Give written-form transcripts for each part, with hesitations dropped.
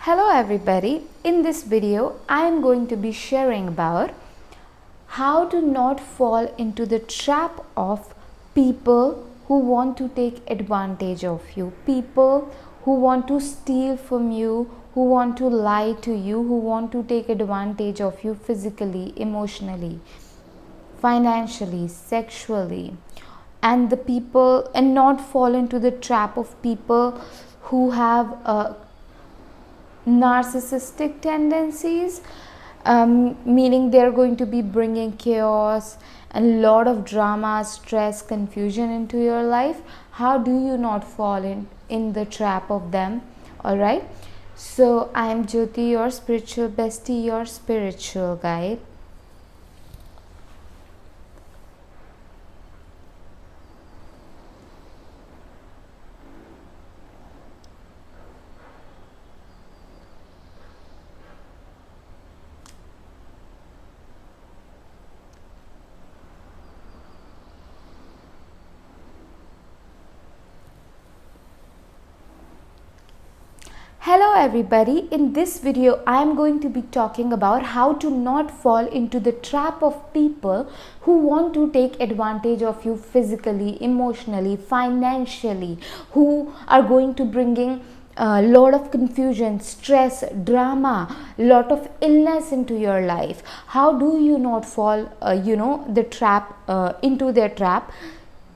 Hello everybody, in this video I am going to be sharing about how to not fall into the trap of people who want to take advantage of you, people who want to steal from you, who want to lie to you, who want to take advantage of you physically, emotionally, financially, sexually, and not fall into the trap of people who have narcissistic tendencies, meaning they're going to be bringing chaos and lot of drama, stress, confusion into your life. How do you not fall in the trap of them? All right, so I am Jyoti, your spiritual bestie, your spiritual guide. Hello everybody, in this video I am going to be talking about how to not fall into the trap of people who want to take advantage of you physically, emotionally, financially, who are going to bringing a lot of confusion, stress, drama, lot of illness into your life. How do you not fall the trap into their trap?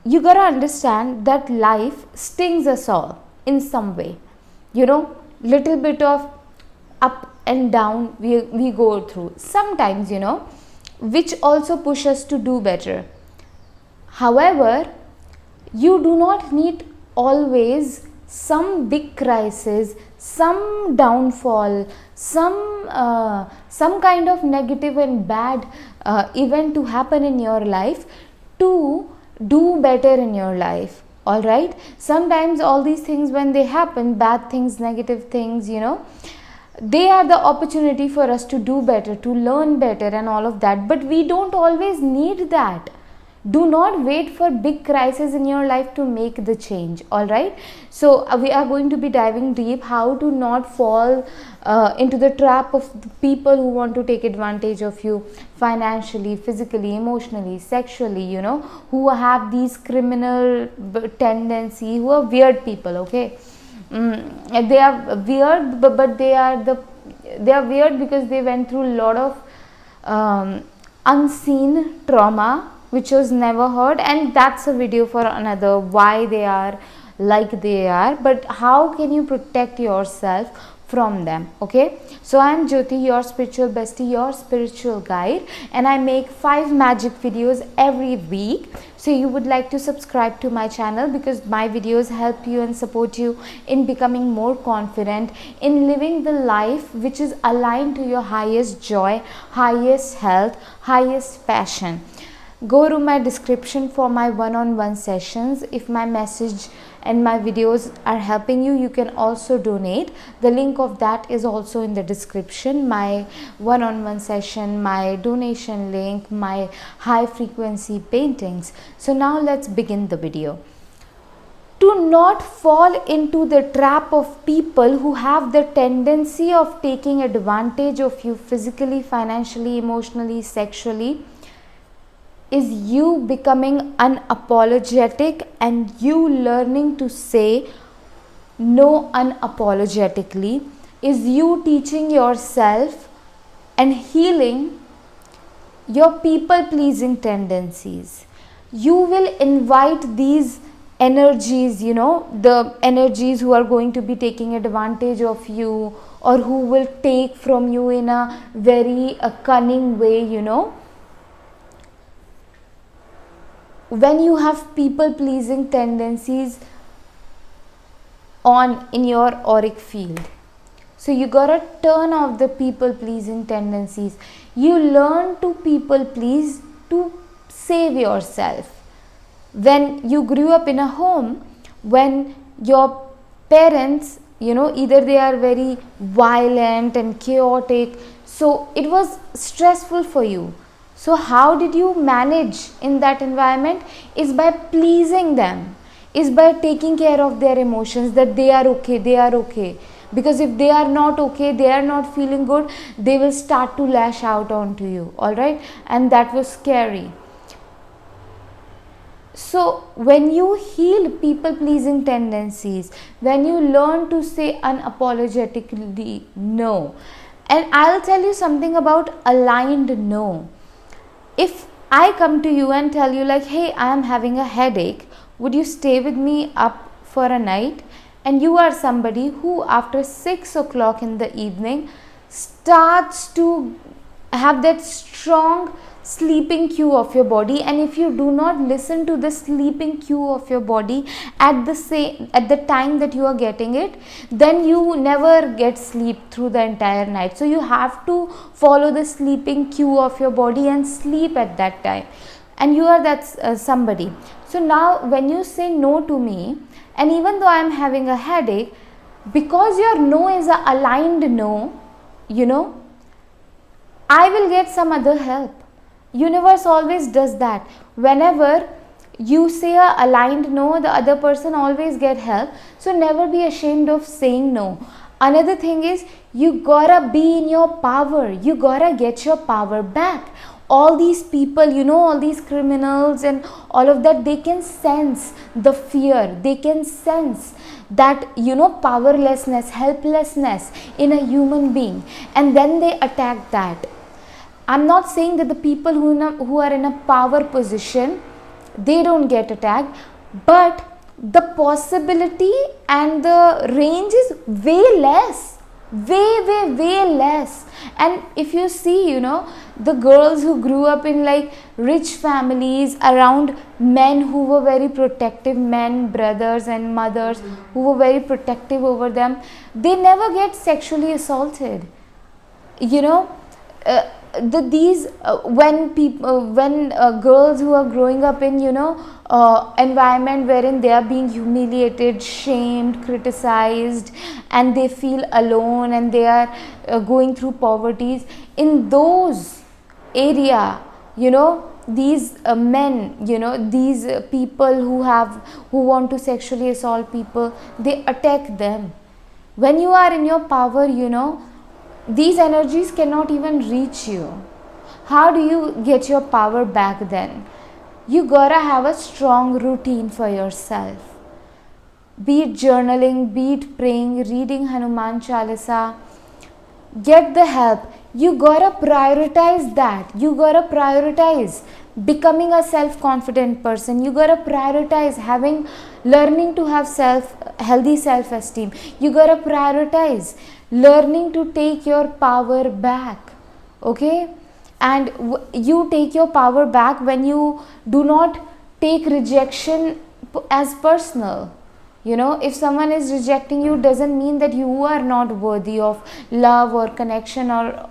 You gotta understand that life stings us all in some way, little bit of up and down we go through sometimes, which also push us to do better. However, you do not need always some big crisis, some downfall, some kind of negative and bad event to happen in your life to do better in your life. All right, sometimes all these things, when they happen, bad things, negative things, they are the opportunity for us to do better, to learn better and all of that, but we don't always need that. Do not wait for big crisis in your life to make the change. All right, so we are going to be diving deep how to not fall into the trap of the people who want to take advantage of you financially, physically, emotionally, sexually, who have these criminal tendency, who are weird people. Okay, they are weird, but they are weird because they went through a lot of unseen trauma which was never heard, and that's a video for another, why they are like they are, but how can you protect yourself from them. Okay, so I am Jyoti, your spiritual bestie, your spiritual guide, and I make 5 magic videos every week. So you would like to subscribe to my channel because my videos help you and support you in becoming more confident in living the life which is aligned to your highest joy, highest health, highest passion. Go to my description for my one-on-one sessions. If my message and my videos are helping you, you can also donate. The link of that is also in the description. My one-on-one session, my donation link, my high frequency paintings. So now let's begin the video. To not fall into the trap of people who have the tendency of taking advantage of you physically, financially, emotionally, sexually, is you becoming unapologetic and you learning to say no unapologetically, is you teaching yourself and healing your people pleasing tendencies. You will invite these energies, the energies who are going to be taking advantage of you or who will take from you in a very cunning way, when you have people pleasing tendencies on in your auric field. So you gotta turn off the people pleasing tendencies. You learn to people please to save yourself. When you grew up in a home, when your parents, either they are very violent and chaotic, so it was stressful for you. So how did you manage in that environment? Is by pleasing them, is by taking care of their emotions, that they are okay, because if they are not okay, they are not feeling good, they will start to lash out onto you. All right, and that was scary. So when you heal people pleasing tendencies, when you learn to say unapologetically no, and I'll tell you something about aligned no. If I come to you and tell you like, hey, I am having a headache, would you stay with me up for a night? And you are somebody who after 6 o'clock in the evening starts to have that strong sleeping cue of your body, and if you do not listen to the sleeping cue of your body at the time that you are getting it, then you never get sleep through the entire night. So you have to follow the sleeping cue of your body and sleep at that time, and you are that somebody. So now when you say no to me, and even though I am having a headache, because your no is a aligned no, I will get some other help. Universe always does that. Whenever you say a aligned no, the other person always get help. So never be ashamed of saying no. Another thing is, you gotta be in your power. You gotta get your power back. All these people, all these criminals and all of that, they can sense the fear. They can sense that, powerlessness, helplessness in a human being. And then they attack that. I'm not saying that the people who are in a power position, they don't get attacked, but the possibility and the range is way less, way less. And if you see, the girls who grew up in like rich families around men who were very protective, men, brothers and mothers who were very protective over them, they never get sexually assaulted. When girls who are growing up in environment wherein they are being humiliated, shamed, criticized, and they feel alone, and they are going through poverty, in those area, these men, these people who want to sexually assault people, they attack them. When you are in your power, these energies cannot even reach you. How do you get your power back then? You gotta have a strong routine for yourself. Be it journaling, be it praying, reading Hanuman Chalisa. Get the help. You gotta prioritize that. You gotta prioritize becoming a self-confident person. You gotta prioritize learning to have healthy self-esteem. You gotta prioritize learning to take your power back. Okay? And you take your power back when you do not take rejection as personal. If someone is rejecting you, doesn't mean that you are not worthy of love or connection or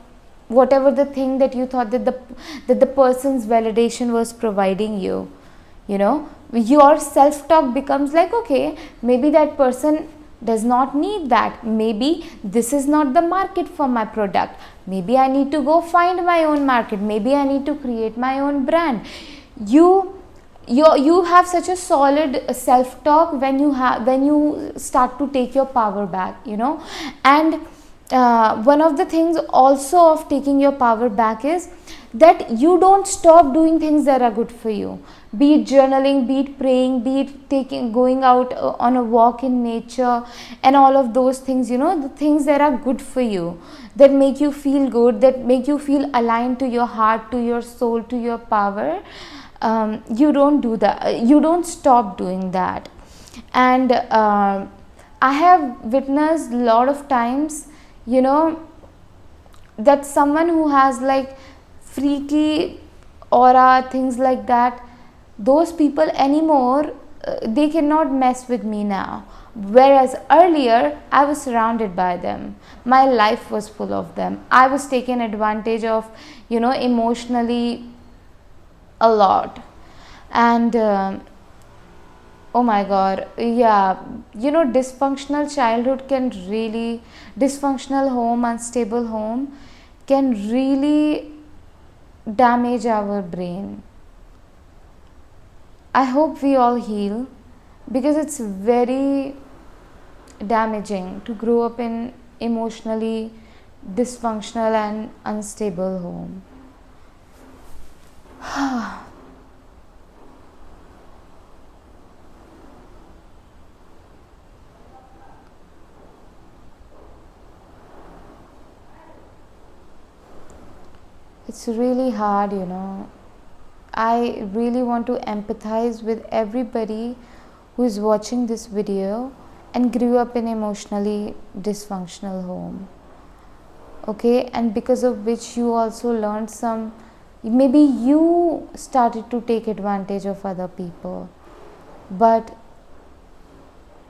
whatever the thing that you thought that the person's validation was providing you. Your self-talk becomes like, okay, maybe that person does not need that. Maybe this is not the market for my product. Maybe I need to go find my own market. Maybe I need to create my own brand. You have such a solid self-talk when you start to take your power back, and one of the things also of taking your power back is that you don't stop doing things that are good for you. Be it journaling, be it praying, be it going out on a walk in nature, and all of those things, the things that are good for you, that make you feel good, that make you feel aligned to your heart, to your soul, to your power. You don't do that. You don't stop doing that. And I have witnessed a lot of times, that someone who has like freaky aura, things like that, those people anymore, they cannot mess with me now. Whereas earlier, I was surrounded by them. My life was full of them. I was taken advantage of, emotionally a lot. And oh my god, yeah, dysfunctional childhood dysfunctional home, unstable home can really damage our brain. I hope we all heal, because it's very damaging to grow up in emotionally dysfunctional and unstable home. It's really hard, I really want to empathize with everybody who is watching this video and grew up in emotionally dysfunctional home. Okay, and because of which you also learned some, maybe you started to take advantage of other people,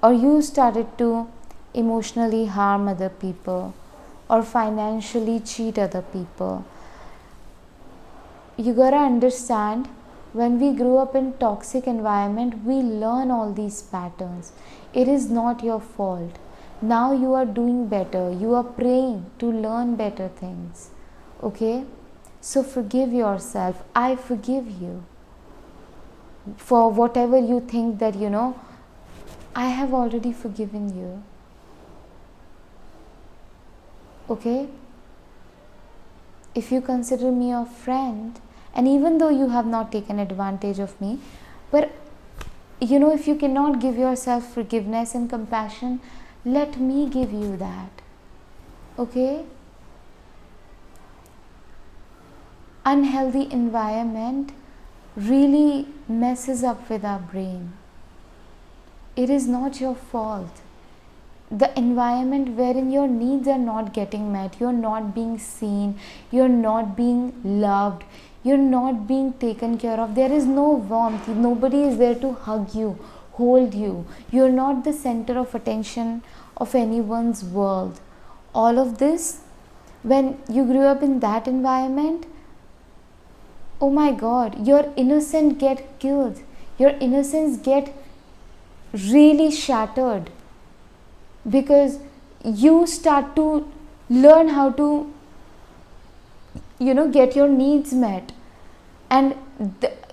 or you started to emotionally harm other people or financially cheat other people. You gotta understand, when we grew up in toxic environment, we learn all these patterns. It is not your fault. Now you are doing better. You are praying to learn better things. Okay? So forgive yourself. I forgive you for whatever you think that, I have already forgiven you. Okay? If you consider me a friend, and even though you have not taken advantage of me, but if you cannot give yourself forgiveness and compassion, let me give you that. Okay? Unhealthy environment really messes up with our brain. It is not your fault. The environment wherein your needs are not getting met, you're not being seen, you're not being loved, you're not being taken care of, there is no warmth, nobody is there to hug you, hold you, you're not the center of attention of anyone's world. All of this, when you grew up in that environment, oh my God, your innocence get killed, your innocence get really shattered, because you start to learn how to get your needs met, and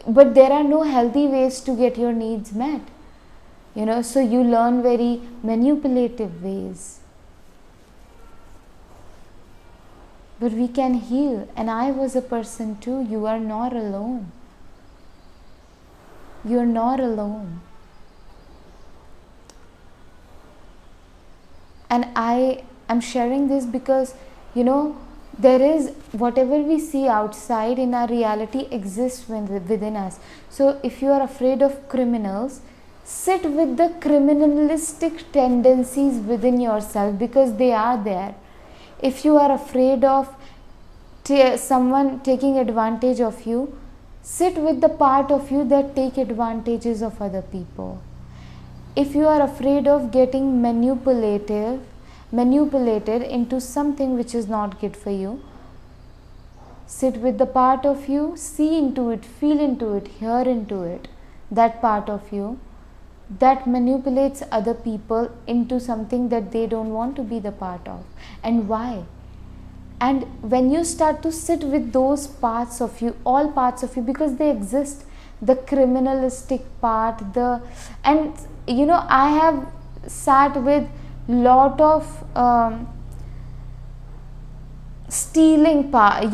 but there are no healthy ways to get your needs met, so you learn very manipulative ways. But we can heal, and I was a person too. You are not alone. You're not alone. And I am sharing this because, there is, whatever we see outside in our reality exists within us. So if you are afraid of criminals, sit with the criminalistic tendencies within yourself, because they are there. If you are afraid of someone taking advantage of you, sit with the part of you that take advantages of other people. If you are afraid of getting manipulated into something which is not good for you, sit with the part of you, see into it, feel into it, hear into it, that part of you that manipulates other people into something that they don't want to be the part of, and why. And when you start to sit with those parts of you, all parts of you, because they exist, the criminalistic part, I have sat with lot of stealing part,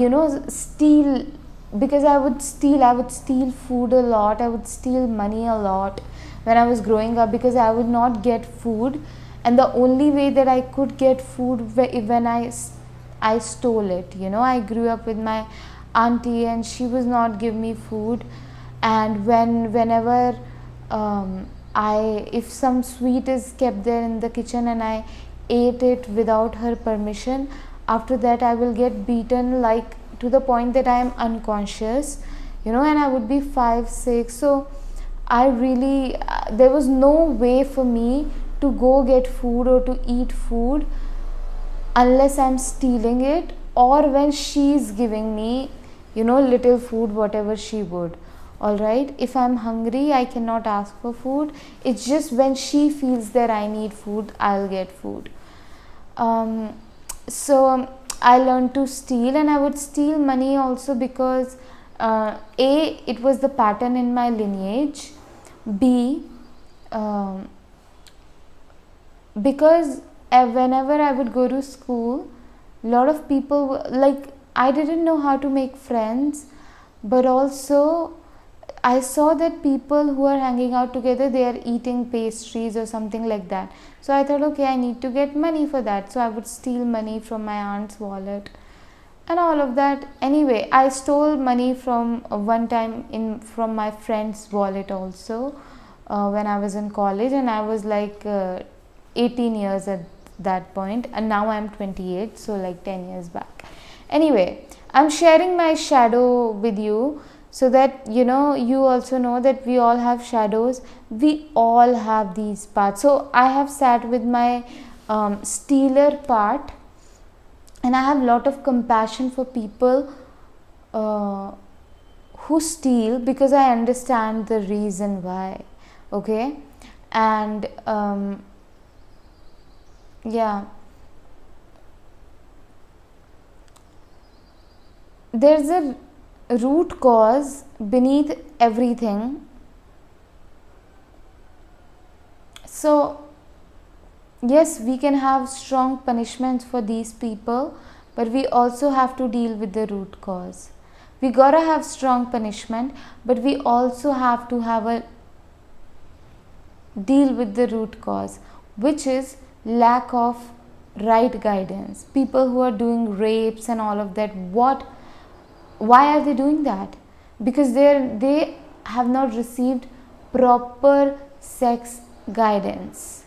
steal, because I would steal food a lot, I would steal money a lot when I was growing up, because I would not get food, and the only way that I could get food when I stole it. I grew up with my auntie and she was not give me food, and whenever if some sweet is kept there in the kitchen and I ate it without her permission, after that I will get beaten, like to the point that I am unconscious, and I would be 5, 6. So I really there was no way for me to go get food or to eat food unless I'm stealing it, or when she's giving me little food, whatever she would. Alright, if I'm hungry, I cannot ask for food. It's just when she feels that I need food, I'll get food. So I learned to steal, and I would steal money also because it was the pattern in my lineage. B, because whenever I would go to school, a lot of people, like, I didn't know how to make friends, but also I saw that people who are hanging out together, they are eating pastries or something like that. So I thought, okay, I need to get money for that. So I would steal money from my aunt's wallet and all of that. Anyway, I stole money from one time from my friend's wallet also, when I was in college, and I was like 18 years at that point, and now I'm 28, so like 10 years back. Anyway, I'm sharing my shadow with you so that you also know that we all have shadows. We all have these parts. So I have sat with my stealer part, and I have a lot of compassion for people who steal, because I understand the reason why. Okay, and yeah, there's a root cause beneath everything. So yes, we can have strong punishments for these people, but we also have to deal with the root cause. We gotta have strong punishment, but we also have to have a deal with the root cause, which is lack of right guidance. People who are doing rapes and all of that, why are they doing that? Because they have not received proper sex guidance,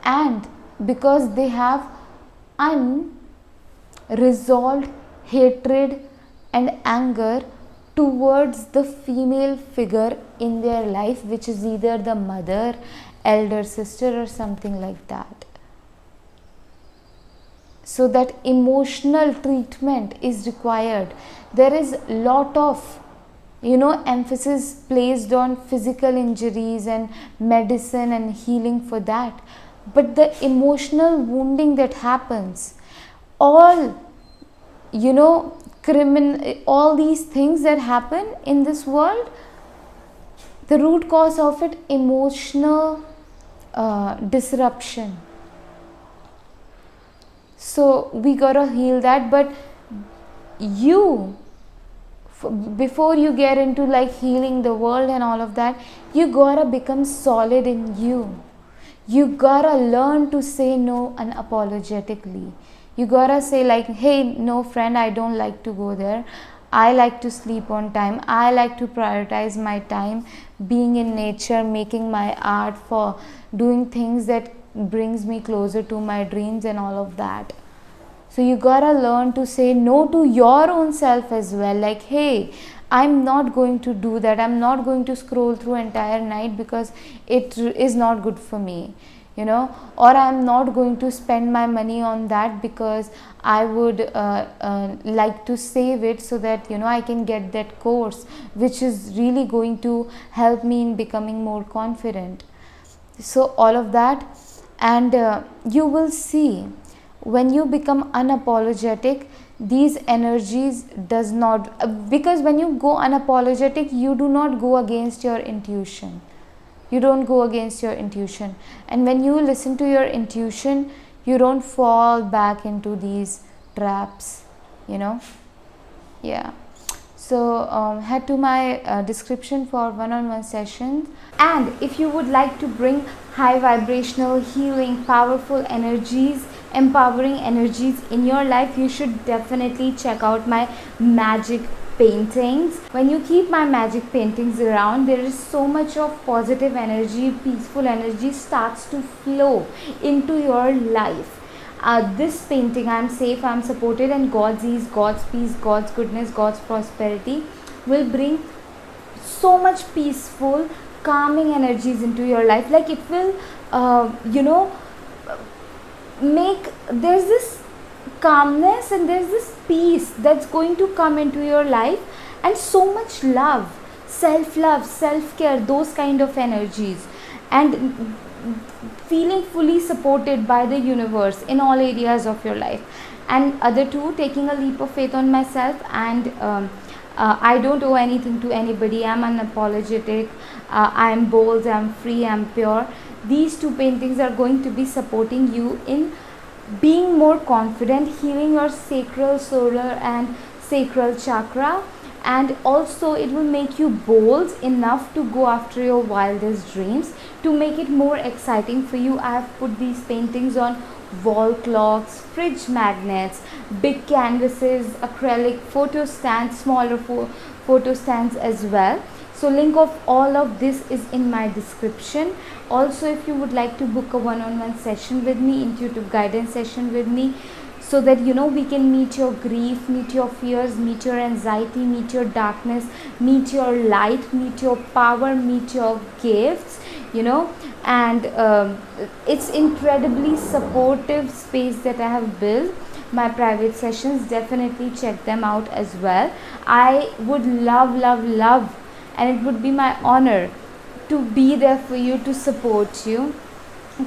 and because they have unresolved hatred and anger towards the female figure in their life, which is either the mother, elder sister, or something like that. So that emotional treatment is required. There is lot of emphasis placed on physical injuries and medicine and healing for that, but the emotional wounding that happens, all all these things that happen in this world, the root cause of it, emotional disruption. So we gotta heal that. But before you get into like healing the world and all of that, you gotta become solid in you. You gotta learn to say no unapologetically. You gotta say like, hey, no friend, I don't like to go there. I like to sleep on time. I like to prioritize my time being in nature, making my art, for doing things that brings me closer to my dreams and all of that. So you gotta learn to say no to your own self as well. Like, hey, I'm not going to do that. I'm not going to scroll through entire night because it is not good for me, or I'm not going to spend my money on that because I would like to save it so that I can get that course which is really going to help me in becoming more confident. So all of that, and you will see, when you become unapologetic, these energies does not, because when you go unapologetic, you do not go against your intuition. You don't go against your intuition, and when you listen to your intuition, you don't fall back into these traps. Yeah. So head to my description for one-on-one sessions. And if you would like to bring high vibrational, healing, powerful energies, empowering energies in your life, you should definitely check out my magic paintings. When you keep my magic paintings around, there is so much of positive energy, peaceful energy starts to flow into your life. This painting, I'm safe, I'm supported, and God's ease, God's peace, God's goodness, God's prosperity will bring so much peaceful, calming energies into your life. Like it will make, there's this calmness and there's this peace that's going to come into your life, and so much love, self-love, self-care, those kind of energies, and feeling fully supported by the universe in all areas of your life. And other two, taking a leap of faith on myself, and I don't owe anything to anybody. I'm unapologetic, I'm bold, I'm free, I'm pure. these two paintings are going to be supporting you in being more confident, healing your sacral, solar and sacral chakra, and also it will make you bold enough to go after your wildest dreams, to make it more exciting for you. I have put these paintings on wall clocks, fridge magnets, big canvases, acrylic photo stands, smaller photo stands as well. So link of all of this is in my description. Also, if you would like to book a one-on-one session with me, intuitive guidance session with me, so that we can meet your grief, meet your fears, meet your anxiety, meet your darkness, meet your light, meet your power, meet your gifts, and it's incredibly supportive space that I have built. My private sessions, definitely check them out as well. I would love, and it would be my honor to be there for you, to support you.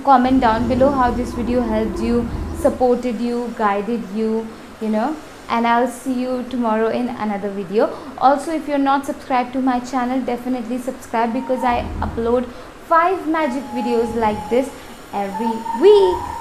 Comment down below how this video helped you, supported you, guided you, and I'll see you tomorrow in another video. Also, if you're not subscribed to my channel, definitely subscribe, because I upload 5 magic videos like this every week.